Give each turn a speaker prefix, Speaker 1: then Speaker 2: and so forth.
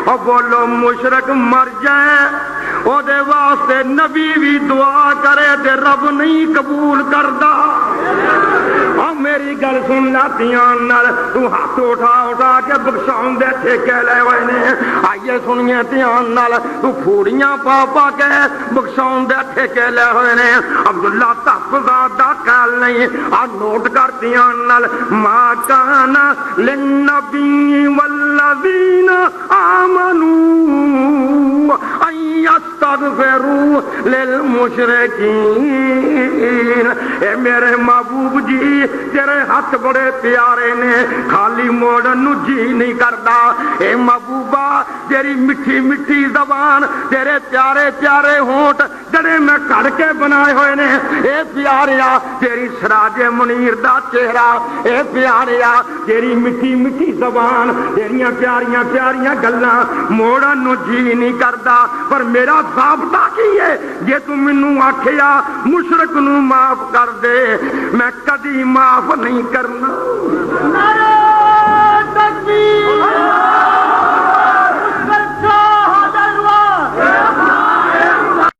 Speaker 1: اور بولو مشرک مر جائے او دے واسطے نبی بھی دعا کرے تے رب نہیں قبول کردا۔ اور میری گل سن لا دھیان نال، تو ہاتھ اٹھا کے بخشاؤں دے ٹھیکے لے ہوئے نے۔ آئیے سنیے دھیان نال، تو پھوڑیاں پا کے بخشاؤں دے ٹھیکے لے ہوئے نے۔ عبداللہ تحفظ دا خیال نہیں، آ نوٹ کر دھیان نال، ما کان للنبی والذین آمنوا ان یستغفروا للمشرکین۔ اے میرے محبوب جی تیرے ہاتھ بڑے پیارے نے، خالی موڑن نو جی نہیں کردا۔ اے محبوبہ تیری میٹھی میٹھی زبان، تیرے پیارے پیارے ہونٹ جڑے میں کڑ کے بنائے ہوئے نے، اے پیاریا تیری سراج منیر دا چہرہ، اے پیاریا تیری میٹھی میٹھی زبان، تیریاں پیاریاں پیاریاں گلاں موڑن نو جی نہیں کردا۔ پر میرا ضابطہ کی ہے، جے تو مینوں آکھیا مشرک نو معاف کر دے، میں کدی معاف نہیں کرنا۔